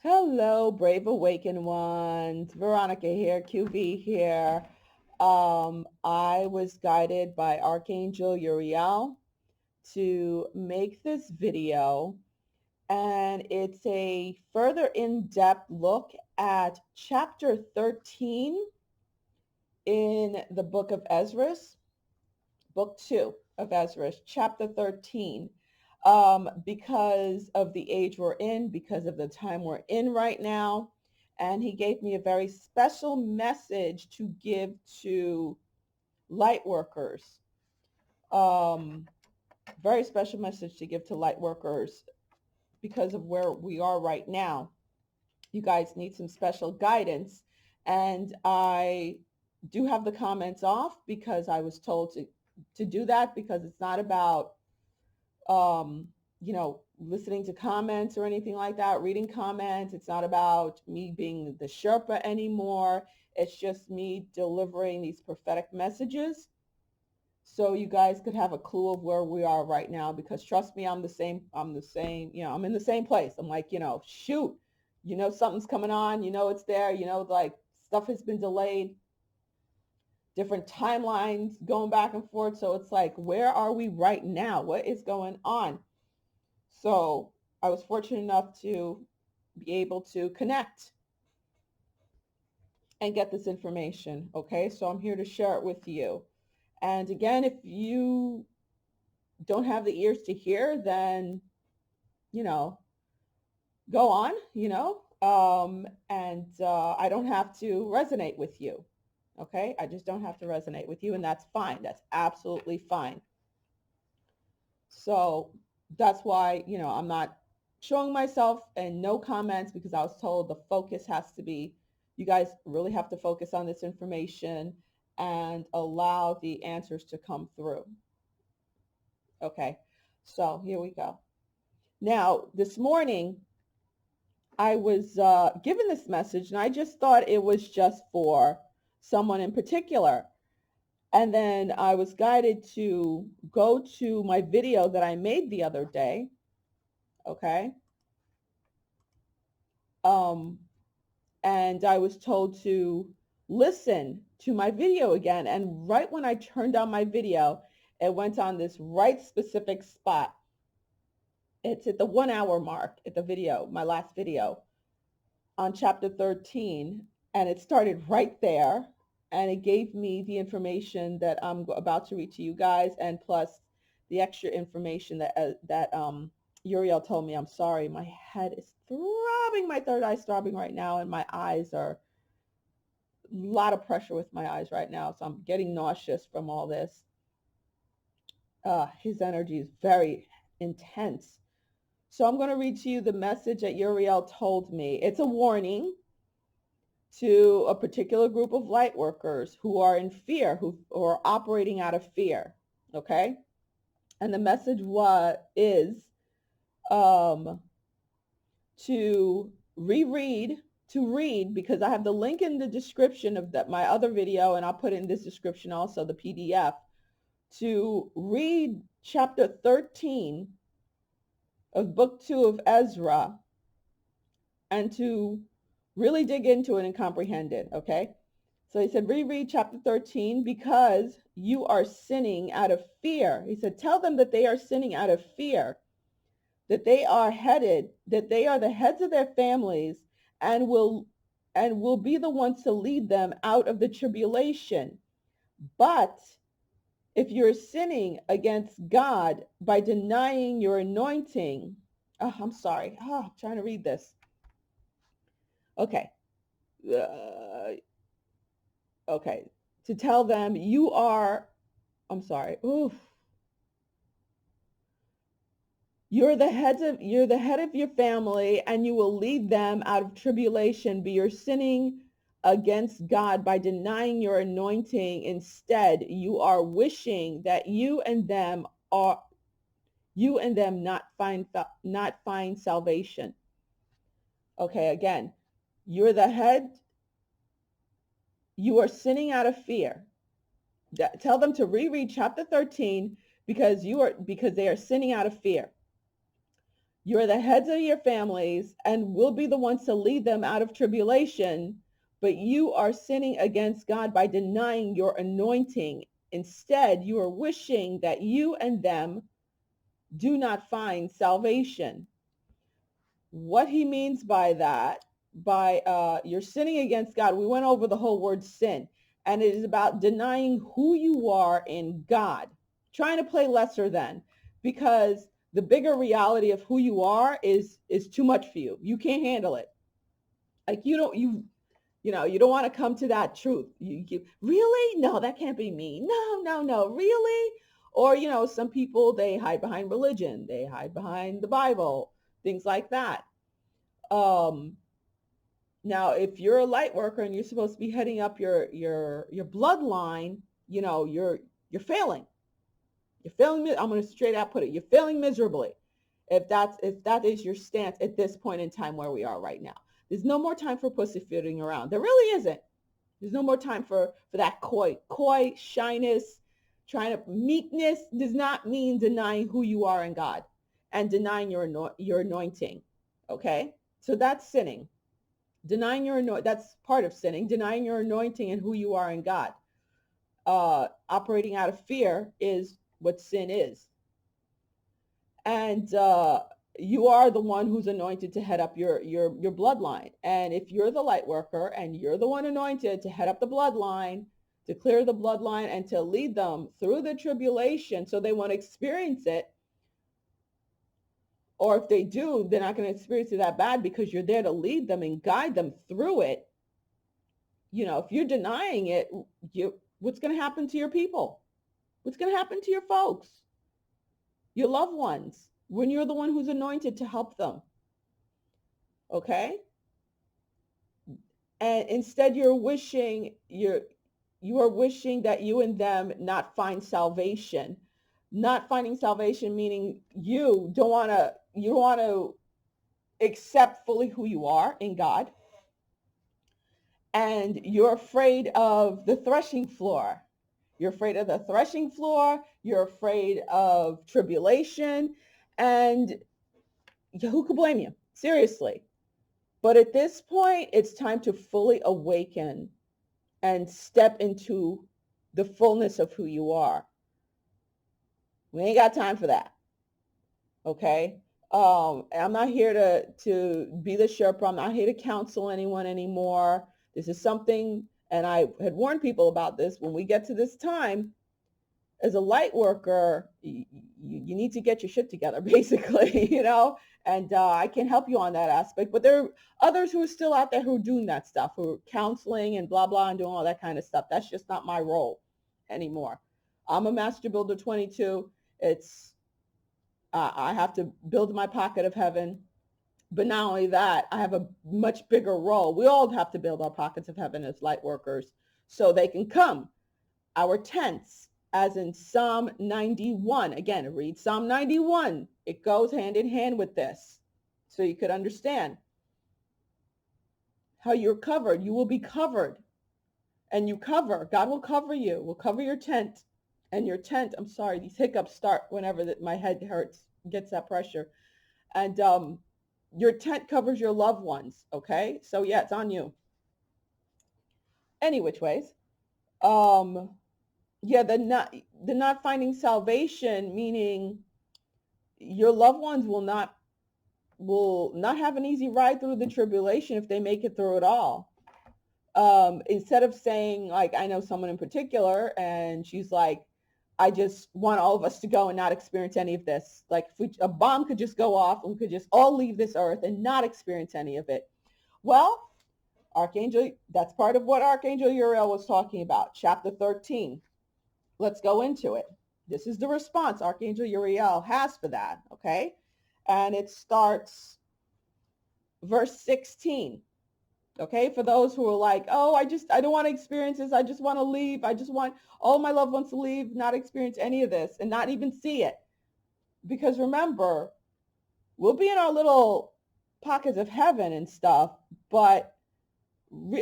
Hello, brave awakened ones. Veronica here, QV here. I was guided by Archangel Uriel to make this video, and it's a further in-depth look at chapter 13 in the book of Ezra, book 2 of Ezra, chapter 13. Because of the age we're in, because of the time we're in right now. And he gave me a very special message to give to light workers. Um, Very special message to give to light workers because of where we are right now. You guys need some special guidance. And I do have the comments off because I was told to do that, because it's not about listening to comments or anything like that, reading comments. It's not about me being the Sherpa anymore. It's just me delivering these prophetic messages so you guys could have a clue of where we are right now. Because trust me, I'm in the same place. I'm like, shoot, something's coming on, it's there, like stuff has been delayed, different timelines going back and forth. So it's like, where are we right now? What is going on? So I was fortunate enough to be able to connect and get this information. Okay, so I'm here to share it with you. And again, if you don't have the ears to hear, then, you know, go on, and I don't have to resonate with you. Okay, I just don't have to resonate with you, and that's fine. That's absolutely fine. So that's why, I'm not showing myself, and no comments, because I was told the focus has to be, you guys really have to focus on this information and allow the answers to come through. Okay, so here we go. Now, this morning, I was given this message, and I just thought it was just for someone in particular. And then I was guided to go to my video that I made the other day. Okay. Um, and I was told to listen to my video again. And right when I turned on my video, it went on this right specific spot. It's at the 1 hour mark at the video, my last video on chapter 13. And it started right there. And it gave me the information that I'm about to read to you guys, and plus the extra information that Uriel told me. I'm sorry, my head is throbbing, my third eye is throbbing right now, and my eyes are a lot of pressure with my eyes right now, so I'm getting nauseous from all this. His energy is very intense. So I'm going to read to you the message that Uriel told me. It's a warning to a particular group of light workers who are in fear, who are operating out of fear. Okay. And the message is um, to read, because I have the link in the description of my other video, and I'll put in this description also the PDF, to read chapter 13 of book 2 of Ezra, and to really dig into it and comprehend it. Okay. So he said, reread chapter 13 because you are sinning out of fear. He said, tell them that they are sinning out of fear, that they are the heads of their families, and will be the ones to lead them out of the tribulation. But if you're sinning against God by denying your anointing, I'm sorry. I'm trying to read this. Okay. Uh, okay. To tell them I'm sorry. Oof. You're the head of your family, and you will lead them out of tribulation, but you're sinning against God by denying your anointing. Instead, you are wishing that you and them not find salvation. Okay, again, you're the head, you are sinning out of fear. Tell them to reread chapter 13 because they are sinning out of fear. You're the heads of your families and will be the ones to lead them out of tribulation, but you are sinning against God by denying your anointing. Instead, you are wishing that you and them do not find salvation. What he means by that, by you're sinning against God, we went over the whole word sin, and it is about denying who you are in God, trying to play lesser than, because the bigger reality of who you are is too much for you. You can't handle it. Like you don't want to come to that truth. You really? No, that can't be me. No, no, no, really? Or, some people, they hide behind religion. They hide behind the Bible, things like that. Um, Now, if you're a light worker and you're supposed to be heading up your bloodline, you're failing. You're failing. I'm going to straight out put it. You're failing miserably. If that is your stance at this point in time where we are right now. There's no more time for pussyfooting around. There really isn't. There's no more time for that coy shyness, trying to meekness does not mean denying who you are in God and denying your anointing. Okay? So that's sinning. Denying your anointing, that's part of sinning, denying your anointing and who you are in God. Operating out of fear is what sin is. And you are the one who's anointed to head up your bloodline. And if you're the light worker and you're the one anointed to head up the bloodline, to clear the bloodline and to lead them through the tribulation so they won't experience it, or if they do, they're not going to experience it that bad because you're there to lead them and guide them through it. If you're denying it, what's going to happen to your people? What's going to happen to your folks, your loved ones, when you're the one who's anointed to help them? Okay? And instead you are wishing that you and them not find salvation. Not finding salvation meaning you don't want to accept fully who you are in God. And you're afraid of the threshing floor. You're afraid of the threshing floor. You're afraid of tribulation. And who could blame you? Seriously. But at this point, it's time to fully awaken and step into the fullness of who you are. We ain't got time for that. Okay? I'm not here to be the Sherpa. I'm not here to counsel anyone anymore. This is something, and I had warned people about this, when we get to this time, as a light worker, you need to get your shit together, basically, and I can help you on that aspect. But there are others who are still out there who are doing that stuff, who are counseling and blah, blah, and doing all that kind of stuff. That's just not my role anymore. I'm a Master Builder 22. I have to build my pocket of heaven. But not only that, I have a much bigger role. We all have to build our pockets of heaven as light workers so they can come. Our tents, as in Psalm 91. Again, read Psalm 91. It goes hand in hand with this. So you could understand how you're covered. You will be covered. And God will cover you. Will cover your tent. And your tent, I'm sorry, these hiccups start whenever my head hurts, gets that pressure. And your tent covers your loved ones, okay? So yeah, it's on you. Any which ways. Yeah, the not finding salvation, meaning your loved ones will not have an easy ride through the tribulation if they make it through it all. Instead of saying, like, I know someone in particular, and she's like, I just want all of us to go and not experience any of this. Like, if a bomb could just go off and we could just all leave this earth and not experience any of it. Well, Archangel, that's part of what Archangel Uriel was talking about, chapter 13. Let's go into it. This is the response Archangel Uriel has for that, okay? And it starts verse 16. Okay, for those who are like, oh, I don't want to experience this. I just want to leave. I just want all my loved ones to leave, not experience any of this and not even see it. Because remember, we'll be in our little pockets of heaven and stuff. But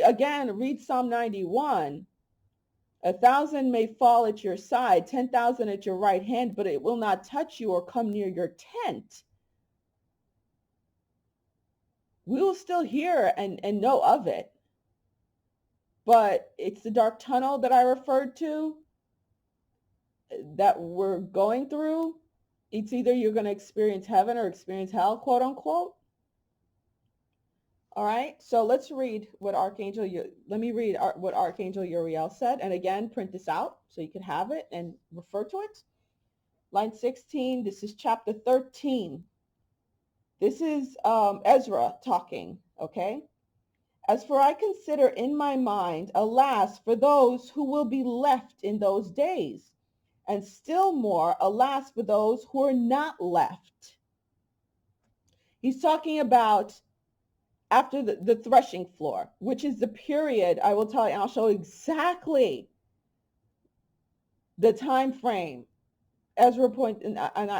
again, read Psalm 91. 1,000 may fall at your side, 10,000 at your right hand, but it will not touch you or come near your tent. we will still hear and know of it. But it's the dark tunnel that I referred to that we're going through. It's either you're going to experience heaven or experience hell, quote unquote. All right, so let's read what let me read what Archangel Uriel said. And again, print this out so you can have it and refer to it. Line 16, this is chapter 13. This is Ezra talking, okay? As for I consider in my mind, alas, for those who will be left in those days, and still more, alas, for those who are not left. He's talking about after the threshing floor, which is the period, I will tell you, I'll show exactly the time frame. Archangel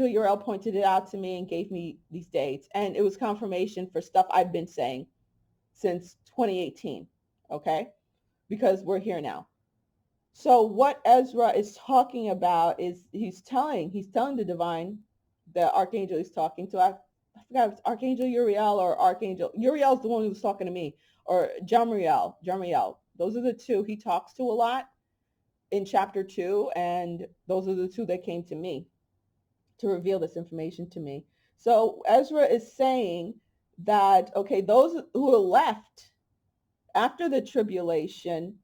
Uriel pointed it out to me and gave me these dates, and it was confirmation for stuff I've been saying since 2018, okay? Because we're here now. So what Ezra is talking about is he's telling the divine, the archangel he's talking to, I forgot if it's Archangel Uriel or Archangel Uriel's the one who was talking to me, or Jamiel. Those are the two he talks to a lot in chapter 2, and those are the two that came to me to reveal this information to me. So Ezra is saying that, okay, those who are left after the tribulation,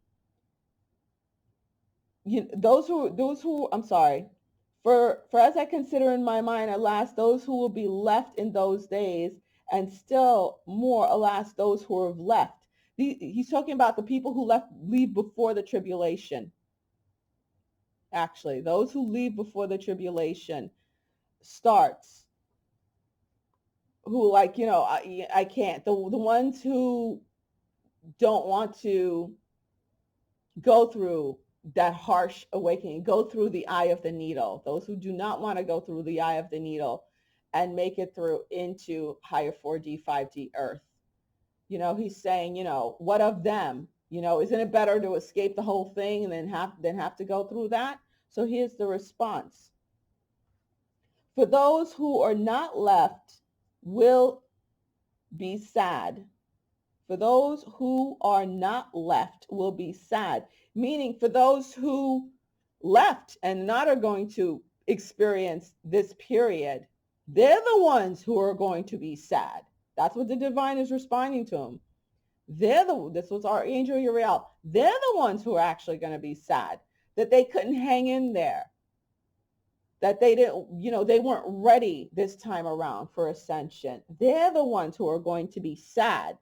for as I consider in my mind, alas, those who will be left in those days, and still more, alas, those who have left. He's talking about the people who leave before the tribulation. Actually, those who leave before the tribulation starts, who I can't, the ones who don't want to go through that harsh awakening, go through the eye of the needle, those who do not want to go through the eye of the needle and make it through into higher 4D, 5D earth. He's saying, what of them? Isn't it better to escape the whole thing and then have to go through that? So here's the response. For those who are not left will be sad. For those who are not left will be sad. Meaning for those who left and not are going to experience this period, they're the ones who are going to be sad. That's what the divine is responding to them. This was Archangel Uriel. They're the ones who are actually going to be sad that they couldn't hang in there, that they didn't, they weren't ready this time around for ascension. They're the ones who are going to be sad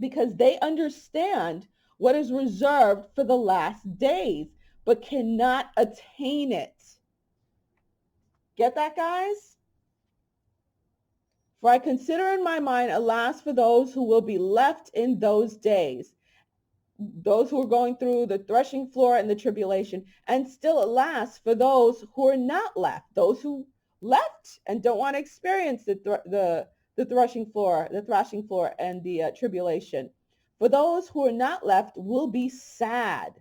because they understand what is reserved for the last days, but cannot attain it. Get that, guys? For I consider in my mind, alas, for those who will be left in those days, those who are going through the threshing floor and the tribulation, and still, alas, for those who are not left, those who left and don't want to experience the threshing floor, and the tribulation. For those who are not left will be sad,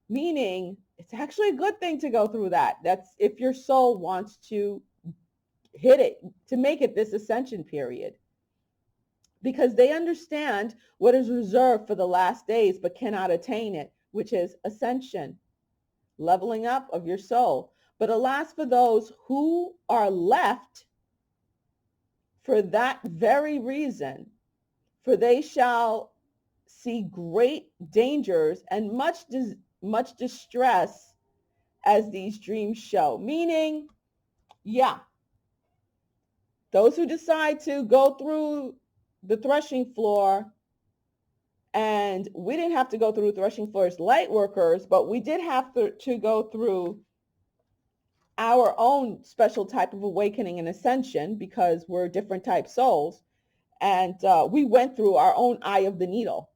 meaning it's actually a good thing to go through that. That's if your soul wants to hit it, to make it this ascension period, because they understand what is reserved for the last days but cannot attain it, which is ascension, leveling up of your soul. But alas, for those who are left, for that very reason, for they shall see great dangers and much distress as these dreams show. Meaning, those who decide to go through the threshing floor, and we didn't have to go through threshing floor as light workers, but we did have to go through our own special type of awakening and ascension because we're different type souls. And we went through our own eye of the needle,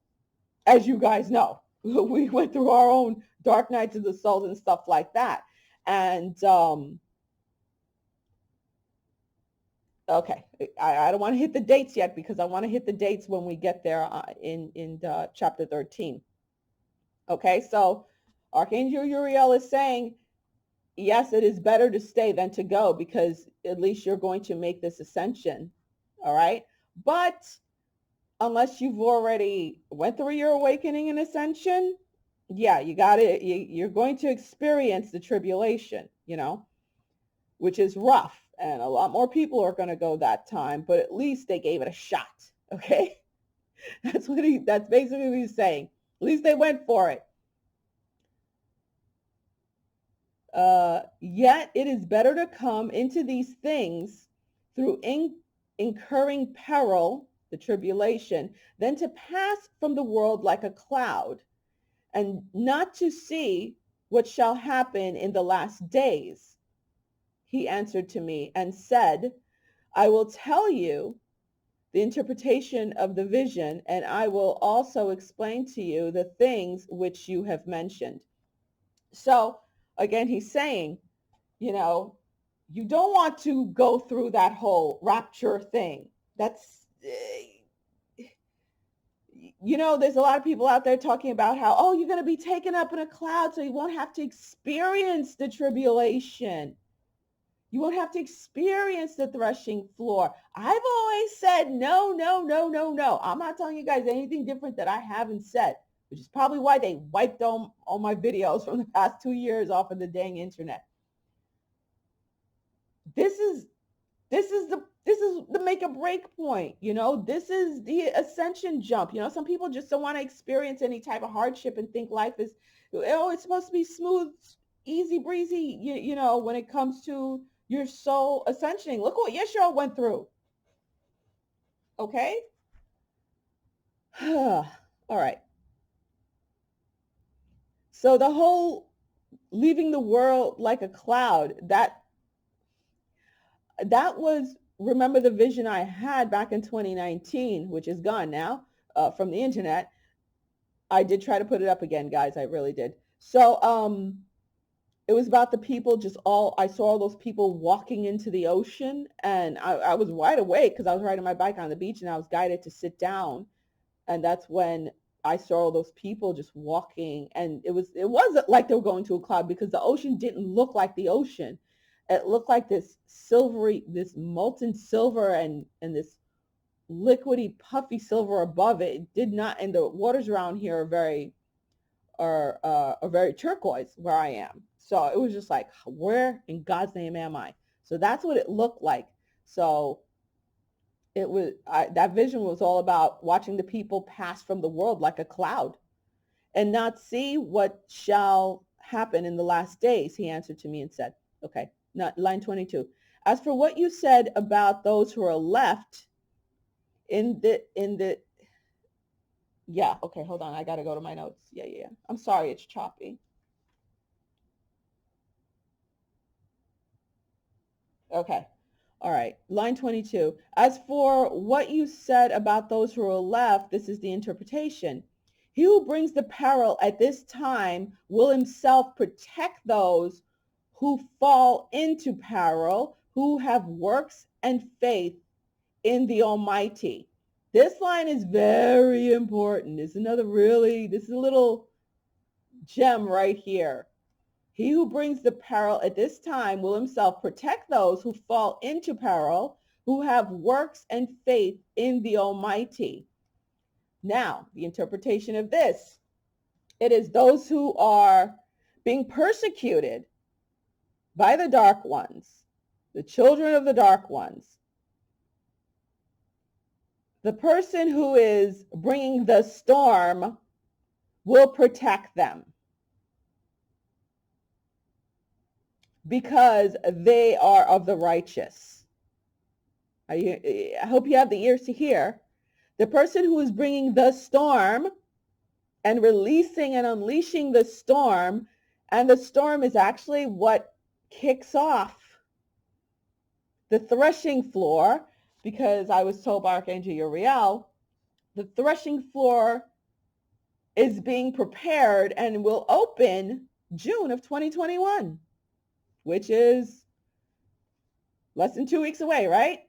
as you guys know. We went through our own dark nights of the soul and stuff like that. And okay, I don't want to hit the dates yet because I want to hit the dates when we get there in chapter 13. Okay, so Archangel Uriel is saying, yes, it is better to stay than to go because at least you're going to make this ascension. All right, But unless you've already went through your awakening and ascension, yeah, you're going to experience the tribulation, which is rough. And a lot more people are going to go that time, but at least they gave it a shot. Okay. That's basically what he's saying. At least they went for it. Yet it is better to come into these things through incurring peril, the tribulation, than to pass from the world like a cloud, and not to see what shall happen in the last days. He answered to me and said, I will tell you the interpretation of the vision, and I will also explain to you the things which you have mentioned. So again, he's saying, you don't want to go through that whole rapture thing. That's, there's a lot of people out there talking about how, oh, you're going to be taken up in a cloud so you won't have to experience the tribulation. You won't have to experience the threshing floor. I've always said, no, no, no, no, no. I'm not telling you guys anything different that I haven't said, which is probably why they wiped all my videos from the past 2 years off of the dang internet. This is the make or break point. This is the ascension jump. Some people just don't want to experience any type of hardship and think life is, it's supposed to be smooth, easy breezy, when it comes to your soul ascensioning. Look what Yeshua went through. Okay. All right. So the whole leaving the world like a cloud, that was, remember the vision I had back in 2019, which is gone now, from the internet. I did try to put it up again, guys. I really did. So it was about the people, I saw all those people walking into the ocean, and I was wide awake because I was riding my bike on the beach, and I was guided to sit down. And that's when I saw all those people just walking, and it wasn't like they were going to a cloud, because the ocean didn't look like the ocean. It looked like this molten silver, and this liquidy, puffy silver above it. It did not, and the waters around here are very turquoise where I am. So it was just like, where in God's name am I? So that's what it looked like. So that vision was all about watching the people pass from the world like a cloud, and not see what shall happen in the last days. He answered to me and said, okay, not line 22. As for what you said about those who are left in the yeah, okay, hold on. I got to go to my notes. Yeah. I'm sorry, it's choppy. Okay. All right. Line 22. As for what you said about those who are left, this is the interpretation. He who brings the peril at this time will himself protect those who fall into peril, who have works and faith in the Almighty. This line is very important. This is a little gem right here. He who brings the peril at this time will himself protect those who fall into peril, who have works and faith in the Almighty. Now, the interpretation of this, it is those who are being persecuted by the dark ones, the children of the dark ones. The person who is bringing the storm will protect them, because they are of the righteous. I hope you have the ears to hear. The person who is bringing the storm and releasing and unleashing the storm, and the storm is actually what kicks off the threshing floor, because I was told by Archangel Uriel, the threshing floor is being prepared and will open June of 2021, which is less than 2 weeks away, right?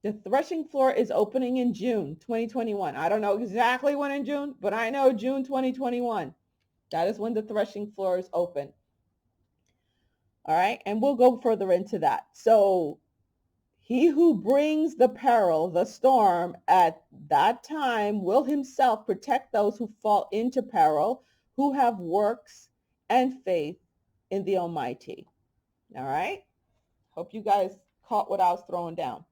The threshing floor is opening in June 2021. I don't know exactly when in June, but I know June 2021. That is when the threshing floor is open. All right. And we'll go further into that. So He who brings the peril, the storm, at that time will himself protect those who fall into peril, who have works and faith in the Almighty. All right? Hope you guys caught what I was throwing down.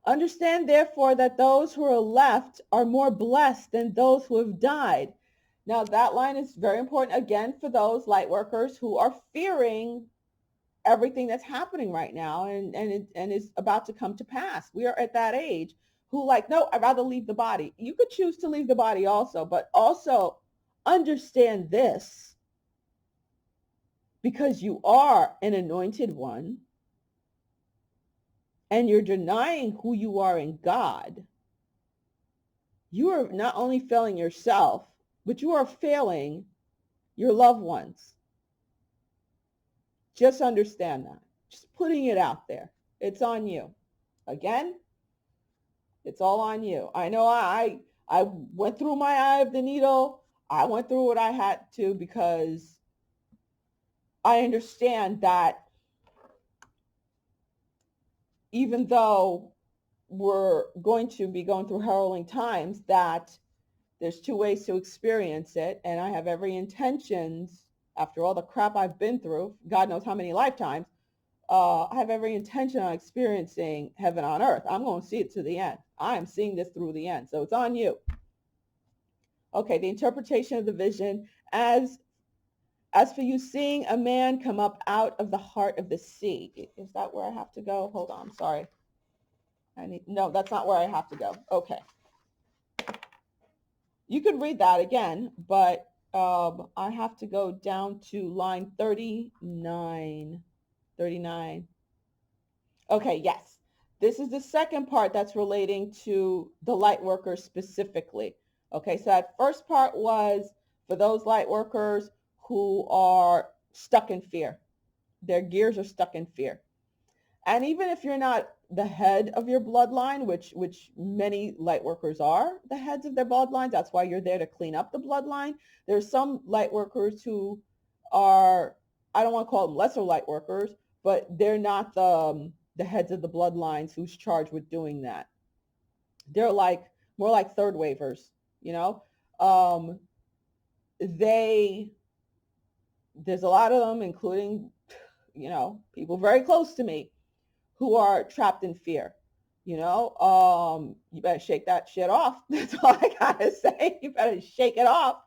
Understand, therefore, that those who are left are more blessed than those who have died. Now, that line is very important, again, for those light workers who are fearing everything that's happening right now and is about to come to pass. We are at that age who like, no, I'd rather leave the body. You could choose to leave the body also, but also understand this, because you are an anointed one and you're denying who you are in God. You are not only failing yourself, but you are failing your loved ones. Just understand that. Just putting it out there. It's on you. Again, it's all on you. I know I went through my eye of the needle. I went through what I had to because I understand that even though we're going to be going through harrowing times, that there's two ways to experience it. And I have every intentions, after all the crap I've been through, God knows how many lifetimes, I have every intention on experiencing heaven on earth. I'm going to see it to the end. I am seeing this through the end. So it's on you. Okay, the interpretation of the vision. As for you seeing a man come up out of the heart of the sea. Is that where I have to go? Hold on, sorry. No, that's not where I have to go. Okay. You could read that again, but I have to go down to line 39. 39. Okay, yes. This is the second part that's relating to the light workers specifically. Okay, so that first part was for those light workers who are stuck in fear. Their gears are stuck in fear. And even if you're not the head of your bloodline, which many light workers are the heads of their bloodlines, that's why you're there to clean up the bloodline. There's some light workers who are, I don't want to call them lesser light workers, but they're not the heads of the bloodlines who's charged with doing that. They're like more like third wavers, you know. There's a lot of them, including, you know, people very close to me who are trapped in fear. You know, you better shake that shit off. That's all I gotta say. You better shake it off,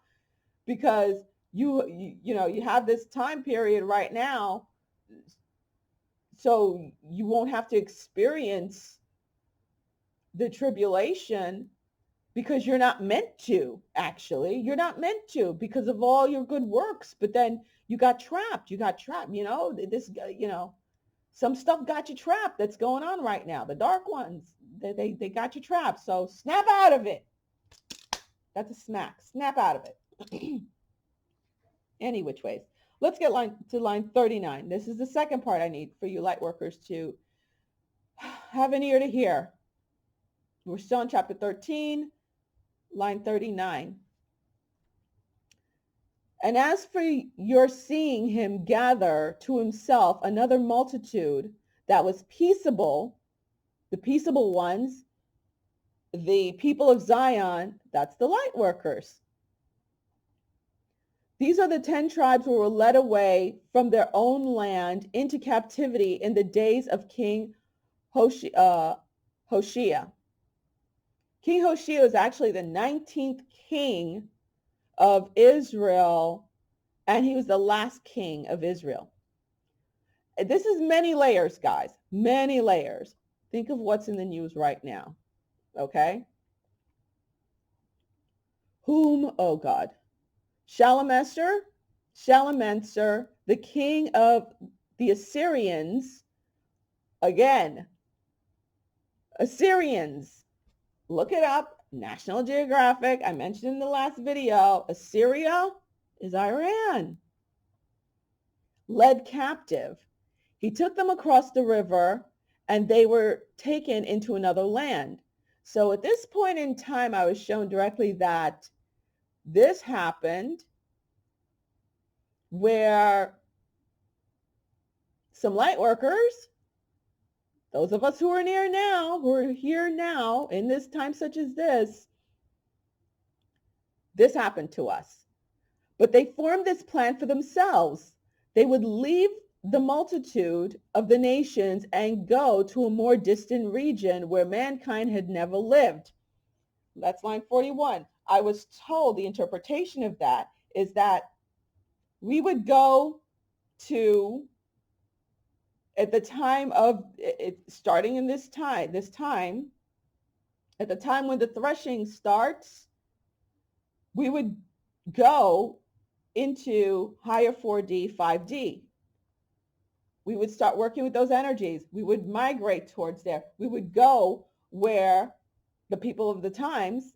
because you know, you have this time period right now, so you won't have to experience the tribulation, because you're not meant to. Actually, you're not meant to, because of all your good works. But then you got trapped. You know, this, you know, some stuff got you trapped that's going on right now. The dark ones, they got you trapped. So snap out of it. That's a smack. Snap out of it. Any which ways. Let's get to line 39. This is the second part I need for you light workers to have an ear to hear. We're still in chapter 13, line 39. And as for your seeing him gather to himself another multitude that was peaceable, the peaceable ones, the people of Zion, that's the light workers. These are the 10 tribes who were led away from their own land into captivity in the days of King Hoshea. King Hoshea is actually the 19th king of Israel, and he was the last king of Israel. This is many layers, guys, many layers. Think of what's in the news right now, okay? Oh God, Shalmaneser, the king of the Assyrians, again, Assyrians, look it up, National Geographic, I mentioned in the last video, Assyria is Iran, led captive. He took them across the river and they were taken into another land. So at this point in time, I was shown directly that this happened where some light workers Those of us who are near now, who are here now in this time such as this happened to us. But they formed this plan for themselves. They would leave the multitude of the nations and go to a more distant region where mankind had never lived. That's line 41. I was told the interpretation of that is that we would go to, at the time of it, starting in this time, at the time when the threshing starts, we would go into higher 4D, 5D. We would start working with those energies. We would migrate towards there. We would go where the people of the times,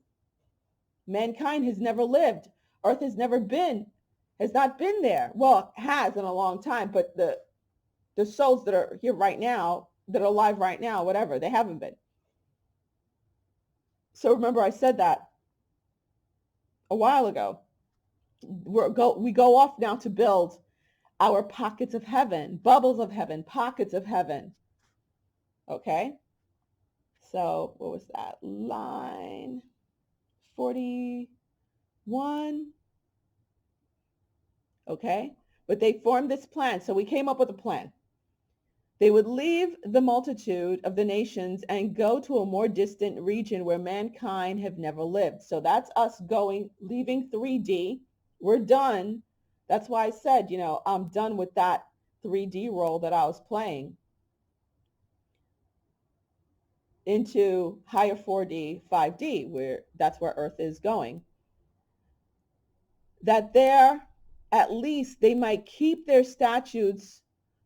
mankind has never lived. Earth has never been, has not been there. Well, it has in a long time, but the souls that are here right now, that are alive right now, whatever, they haven't been. So remember I said that a while ago. We go off now to build our pockets of heaven, bubbles of heaven, pockets of heaven. Okay? So what was that? Line 41. Okay? But they formed this plan. So we came up with a plan. They would leave the multitude of the nations and go to a more distant region where mankind have never lived. So that's us going, leaving 3D. We're done. That's why I said, I'm done with that 3D role that I was playing, into higher 4D, 5D, where that's where Earth is going. That there, at least they might keep their statutes,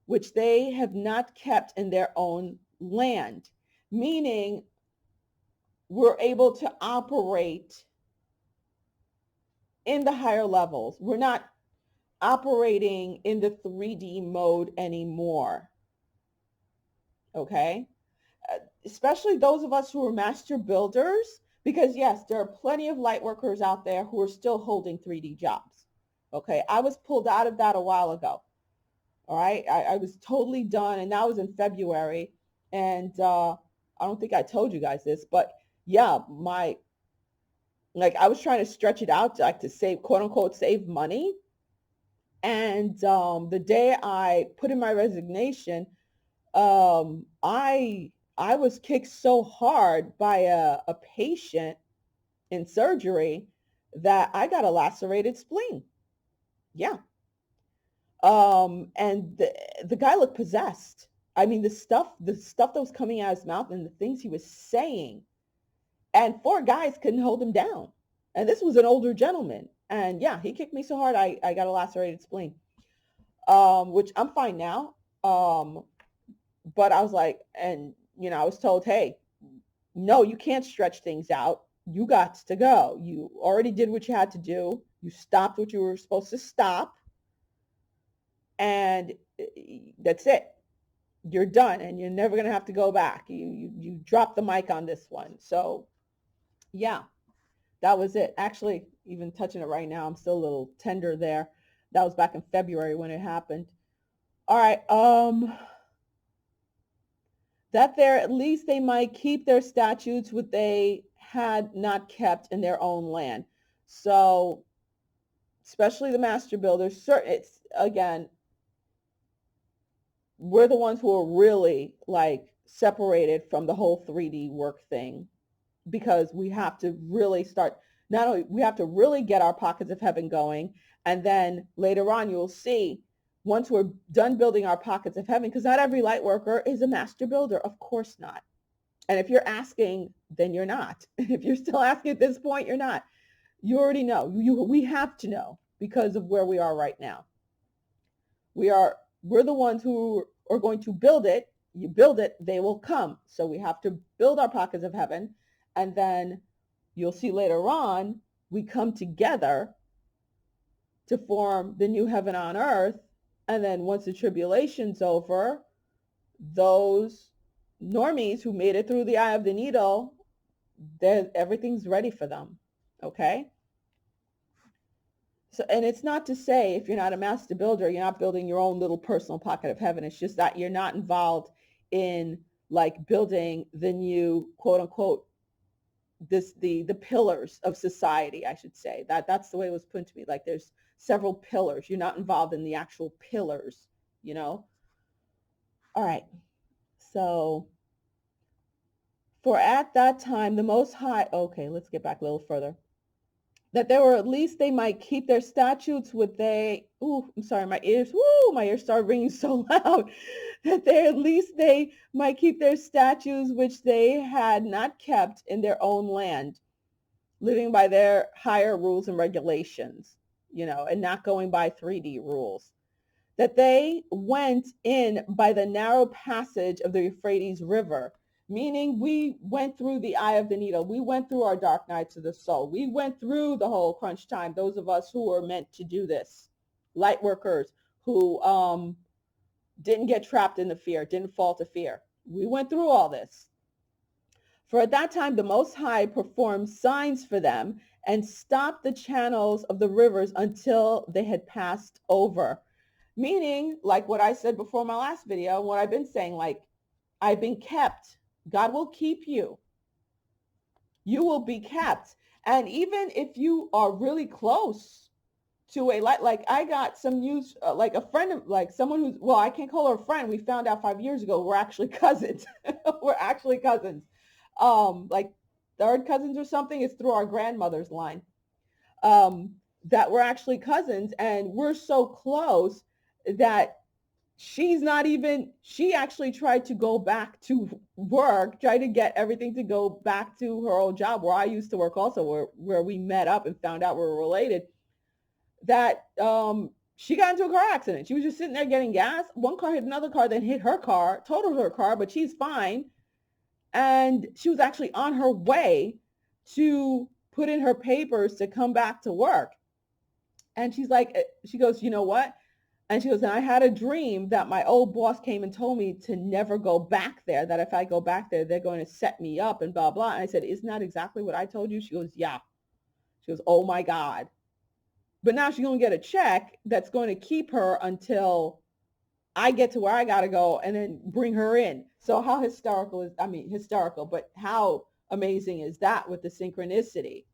which they have not kept in their own land, meaning we're able to operate in the higher levels. We're not operating in the 3D mode anymore. Okay? Especially those of us who are master builders, because yes, there are plenty of light workers out there who are still holding 3D jobs. Okay? I was pulled out of that a while ago. All right? I was totally done, and that was in February. And I don't think I told you guys this, but yeah, I was trying to stretch it out to save, quote unquote, save money. And the day I put in my resignation, I was kicked so hard by a patient in surgery that I got a lacerated spleen. Yeah. And the guy looked possessed. I mean, the stuff that was coming out of his mouth and the things he was saying, and four guys couldn't hold him down. And this was an older gentleman. And yeah, he kicked me so hard, I got a lacerated spleen, which I'm fine now. But I was like, and I was told, hey, no, you can't stretch things out. You got to go. You already did what you had to do. You stopped what you were supposed to stop. And that's it. You're done, and you're never going to have to go back. You dropped the mic on this one. So yeah, that was it. Actually, even touching it right now, I'm still a little tender there. That was back in February when it happened. All right. That there, at least they might keep their statutes which they had not kept in their own land. So especially the master builders, it's, again, we're the ones who are really like separated from the whole 3D work thing, because we have to really start, not only we have to really get our pockets of heaven going, and then later on you'll see, once we're done building our pockets of heaven, because not every light worker is a master builder, of course not. And if you're asking, then you're not. If you're still asking at this point, you're not. You already know. We have to know, because of where we are right now. We're the ones who are going to build it. You build it, they will come. So we have to build our pockets of heaven, and then you'll see later on, we come together to form the new heaven on earth. And then once the tribulation's over, those normies who made it through the eye of the needle, everything's ready for them. Okay? So, and it's not to say if you're not a master builder, you're not building your own little personal pocket of heaven. It's just that you're not involved in like building the new quote unquote the pillars of society, I should say. That's the way it was put to me. Like there's several pillars. You're not involved in the actual pillars, you know? All right. So for at that time, the Most High, okay, let's get back a little further. That they were at least they might keep their statutes with they, ooh, I'm sorry, my ears started ringing so loud. That they at least they might keep their statutes which they had not kept in their own land, living by their higher rules and regulations, and not going by 3D rules. That they went in by the narrow passage of the Euphrates River, meaning we went through the eye of the needle. We went through our dark nights of the soul. We went through the whole crunch time, those of us who were meant to do this, light workers who didn't get trapped in the fear, didn't fall to fear. We went through all this. For at that time, the Most High performed signs for them and stopped the channels of the rivers until they had passed over. Meaning, like what I said before my last video, what I've been saying, like, I've been kept. God will keep you. You will be kept. And even if you are really close to a light, like I got some news, like a friend of, like someone who's, well, I can't call her a friend. We found out 5 years ago, we're actually cousins. We're actually cousins. Like third cousins or something. It's through our grandmother's line. That we're actually cousins, and we're so close that she actually tried to go back to work, try to get everything to go back to her old job where I used to work also, where we met up and found out we were related. That she got into a car accident. She was just sitting there getting gas. One car hit another car, then hit her car, totaled her car, but she's fine. And she was actually on her way to put in her papers to come back to work. And she's like, she goes, you know what? And she goes, and I had a dream that my old boss came and told me to never go back there, that if I go back there, they're going to set me up and blah, blah. And I said, isn't that exactly what I told you? She goes, yeah. She goes, oh my God. But now she's going to get a check that's going to keep her until I get to where I got to go and then bring her in. So how hysterical, but how amazing is that with the synchronicity?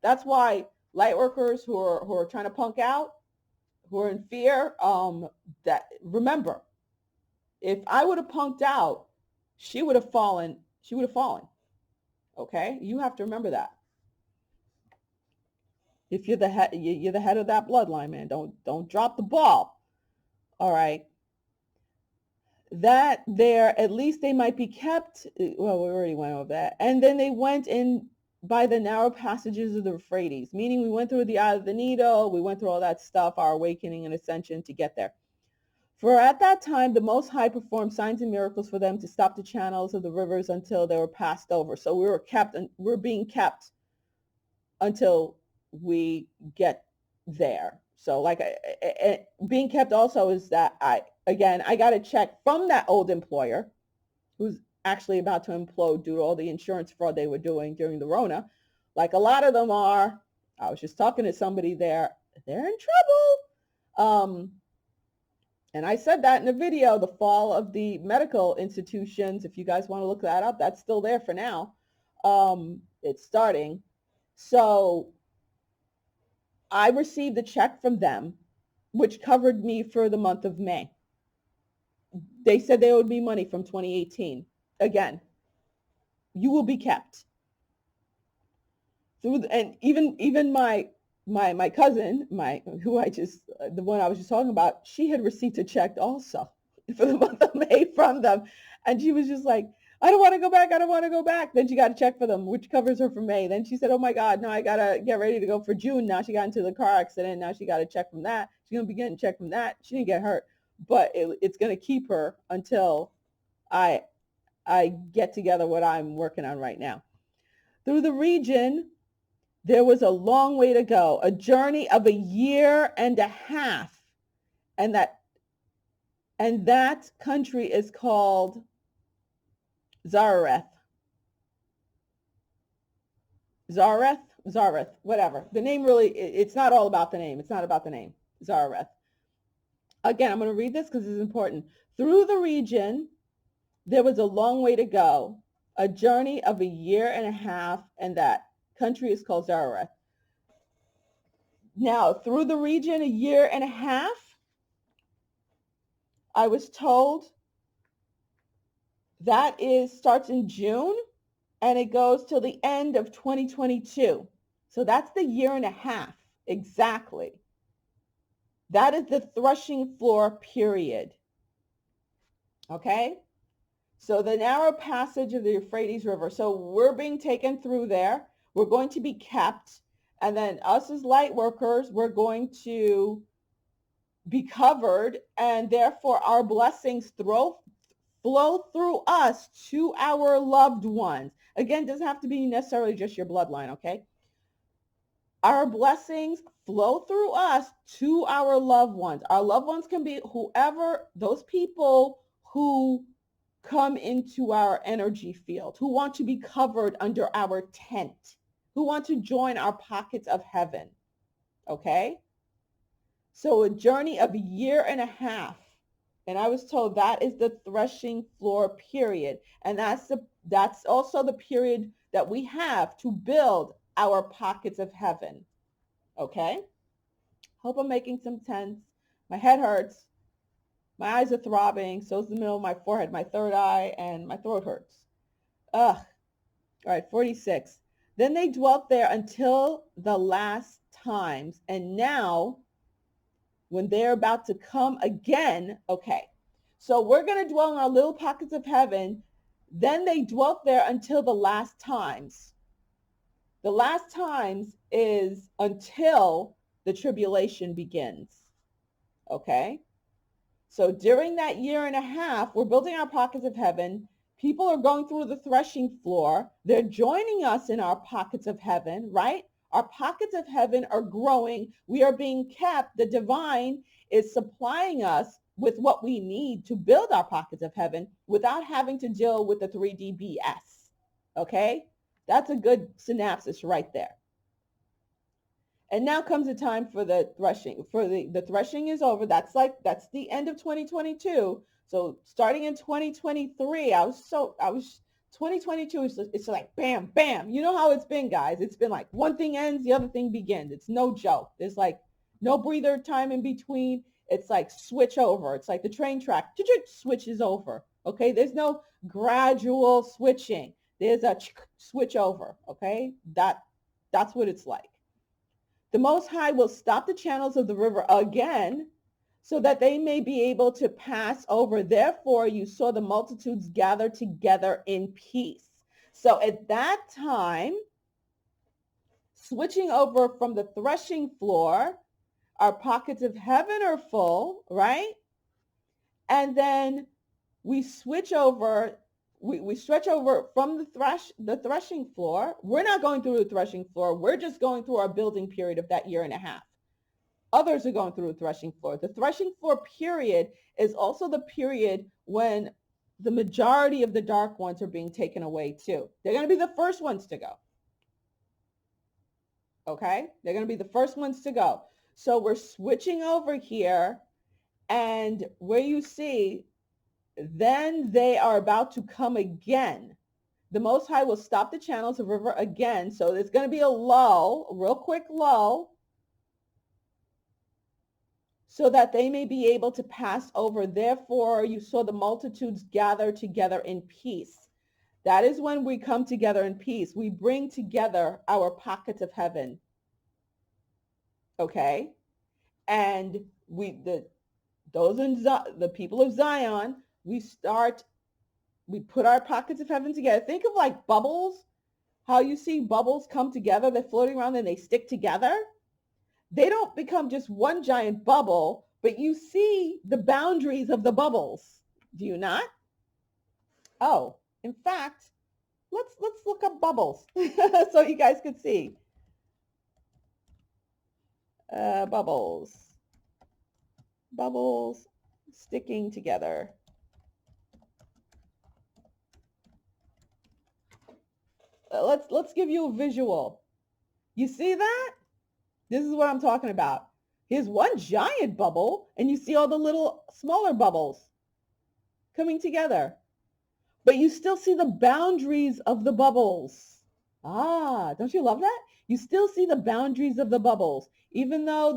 That's why light workers who are trying to punk out, who are in fear, that remember, if I would have punked out, she would have fallen. Okay? You have to remember that. If you're the head of that bloodline, man, don't drop the ball. All right. That there, at least they might be kept. Well, we already went over that. And then they went in by the narrow passages of the Euphrates, meaning we went through the eye of the needle. We went through all that stuff, our awakening and ascension to get there. For at that time, the Most High performed signs and miracles for them to stop the channels of the rivers until they were passed over. So we were kept, and we're being kept until we get there. So like being kept also is that I got a check from that old employer who's actually about to implode due to all the insurance fraud they were doing during the Rona. Like a lot of them are. I was just talking to somebody there. They're in trouble. And I said that in the video, the fall of the medical institutions. If you guys want to look that up, that's still there for now. It's starting. So I received a check from them, which covered me for the month of May. They said they owed me money from 2018. Again, you will be kept. And even my cousin, the one I was just talking about, she had received a check also for the month of May from them. And she was just like, I don't want to go back. I don't want to go back. Then she got a check for them, which covers her for May. Then she said, oh my God, no, I got to get ready to go for June. Now she got into the car accident. Now she got a check from that. She's going to be getting a check from that. She didn't get hurt, but it's going to keep her until I get together what I'm working on right now. Through the region, there was a long way to go, a journey of a year and a half. And that country is called Zareth, whatever. The name really, it's not all about the name. It's not about the name. Zareth. Again, I'm going to read this because it's important. Through the region, there was a long way to go, a journey of a year and a half, and that country is called Zareth. Now, through the region, a year and a half, I was told that starts in June and it goes till the end of 2022. So that's the year and a half exactly. That is the threshing floor period. Okay? So the narrow passage of the Euphrates River. So we're being taken through there. We're going to be kept. And then us as light workers, we're going to be covered. And therefore our blessings flow through us to our loved ones. Again, it doesn't have to be necessarily just your bloodline, okay? Our blessings flow through us to our loved ones. Our loved ones can be whoever, those people who come into our energy field, who want to be covered under our tent, who want to join our pockets of heaven. Okay? So a journey of a year and a half. And I was told that is the threshing floor period. And that's also the period that we have to build our pockets of heaven. Okay? Hope I'm making some sense. My head hurts. My eyes are throbbing. So is the middle of my forehead, my third eye, and my throat hurts. Ugh. All right, 46. Then they dwelt there until the last times. And now, when they're about to come again, okay. So we're going to dwell in our little pockets of heaven. Then they dwelt there until the last times. The last times is until the tribulation begins. Okay? So during that year and a half, we're building our pockets of heaven. People are going through the threshing floor. They're joining us in our pockets of heaven, right? Our pockets of heaven are growing. We are being kept. The divine is supplying us with what we need to build our pockets of heaven without having to deal with the 3D BS. Okay? That's a good synopsis right there. And now comes the time for the threshing. For the threshing is over. That's the end of 2022. So starting in 2023, 2022 it's like bam, bam. You know how it's been, guys. It's been like one thing ends, the other thing begins. It's no joke. There's like no breather time in between. It's like switch over. It's like the train track switches over. Okay, there's no gradual switching. There's a switch over. Okay, that's what it's like. The Most High will stop the channels of the river again so that they may be able to pass over. Therefore, you saw the multitudes gather together in peace. So at that time, switching over from the threshing floor, our pockets of heaven are full, right? And then we switch over. We stretch over from the threshing floor. We're not going through the threshing floor. We're just going through our building period of that year and a half. Others are going through the threshing floor. The threshing floor period is also the period when the majority of the dark ones are being taken away too. They're going to be the first ones to go. Okay? They're going to be the first ones to go. So we're switching over here, and where you see then they are about to come again. The Most High will stop the channels of river again. So there's going to be a lull, a real quick lull, so that they may be able to pass over. Therefore, you saw the multitudes gather together in peace. That is when we come together in peace. We bring together our pockets of heaven. Okay? And the people of Zion, we put our pockets of heaven together. Think of like bubbles, how you see bubbles come together, they're floating around and they stick together. They don't become just one giant bubble, but you see the boundaries of the bubbles. Do you not? Oh, in fact, let's look up bubbles so you guys could see. Bubbles sticking together. Let's give you a visual. You see that? This is what I'm talking about. Here's one giant bubble, and you see all the little smaller bubbles coming together. but you still see the boundaries of the bubbles. Ah, don't you love that? You still see the boundaries of the bubbles, even though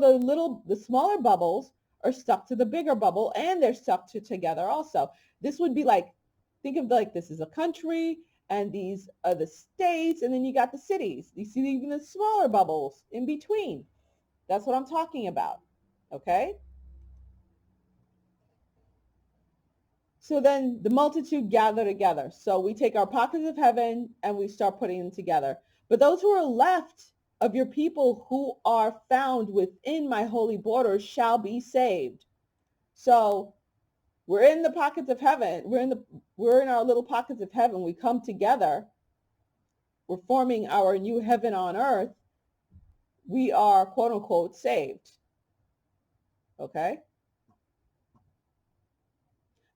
the smaller bubbles are stuck to the bigger bubble and they're stuck together also. This would be like, think of like this is a country and these are the states and then you got the cities. You see even the smaller bubbles in between. That's what I'm talking about. Okay? So then the multitude gather together. So we take our pockets of heaven and we start putting them together. But those who are left of your people who are found within my holy borders shall be saved. So we're in the pockets of heaven. We're in our little pockets of heaven. We come together. We're forming our new heaven on earth. We are quote unquote saved. Okay?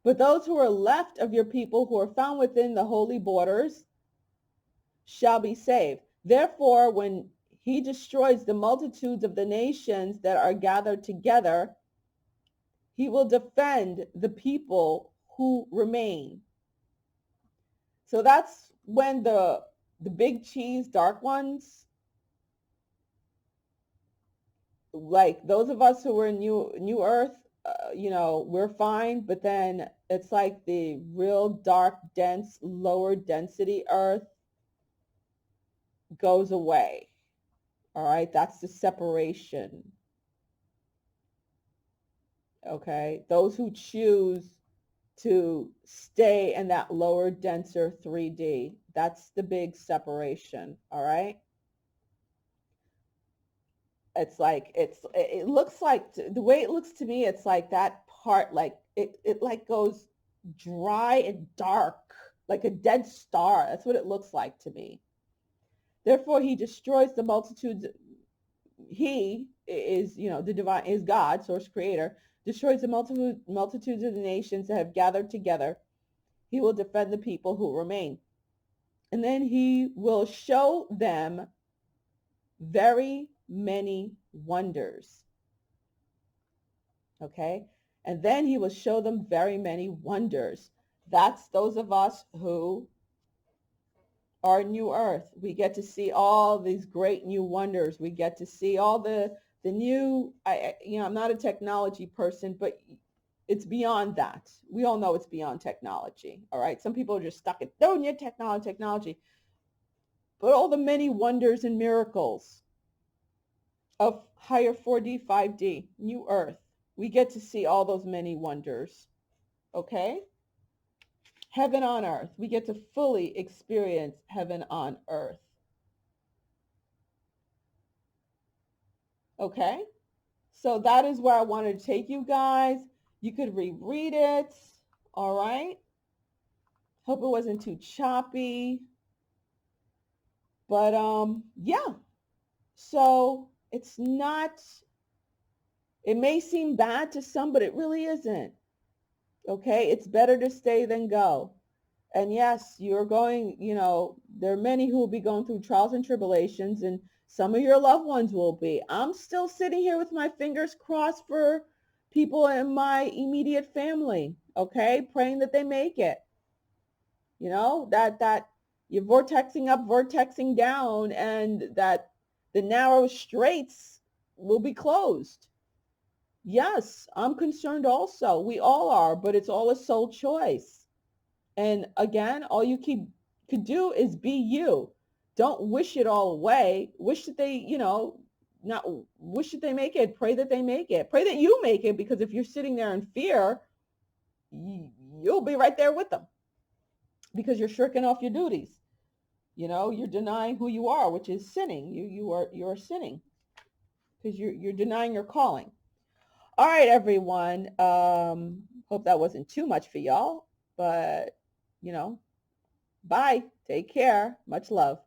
But those who are left of your people who are found within the holy borders shall be saved. Therefore, when he destroys the multitudes of the nations that are gathered together, he will defend the people who remain. So that's when the big cheese dark ones, like those of us who were in new earth, we're fine, but then it's like the real dark, dense, lower density earth goes away. All right, that's the separation. Okay, those who choose to stay in that lower, denser 3D, that's the big separation. All right, it's like it looks like, the way it looks to me, it's like that part, like it like goes dry and dark, like a dead star. That's what it looks like to me. Therefore he destroys the multitudes. He is, the divine is God, source creator, destroys the multitudes of the nations that have gathered together. He will defend the people who remain. And then he will show them very many wonders. Okay? And then he will show them very many wonders. That's those of us who our new earth. We get to see all these great new wonders. We get to see all the new, I'm not a technology person, but it's beyond that. We all know it's beyond technology. All right. Some people are just stuck at, don't need technology. But all the many wonders and miracles of higher 4D, 5D, new earth. We get to see all those many wonders. Okay. Heaven on earth. We get to fully experience heaven on earth. Okay, so that is where I wanted to take you guys. You could reread it. All right. Hope it wasn't too choppy. But yeah. So it's not, it may seem bad to some, but it really isn't. Okay, it's better to stay than go. And yes, you're going, there are many who will be going through trials and tribulations, and some of your loved ones will be. I'm still sitting here with my fingers crossed for people in my immediate family, okay? Praying that they make it. That you're vortexing up, vortexing down, and that the narrow straits will be closed. Yes, I'm concerned also. We all are, but it's all a soul choice. And again, all you could do is be you. Don't wish it all away. Wish that they, not wish that they make it. Pray that they make it. Pray that you make it, because if you're sitting there in fear, you'll be right there with them, because you're shirking off your duties. You're denying who you are, which is sinning. You're sinning because you're denying your calling. All right, everyone. Hope that wasn't too much for y'all, but bye. Take care. Much love.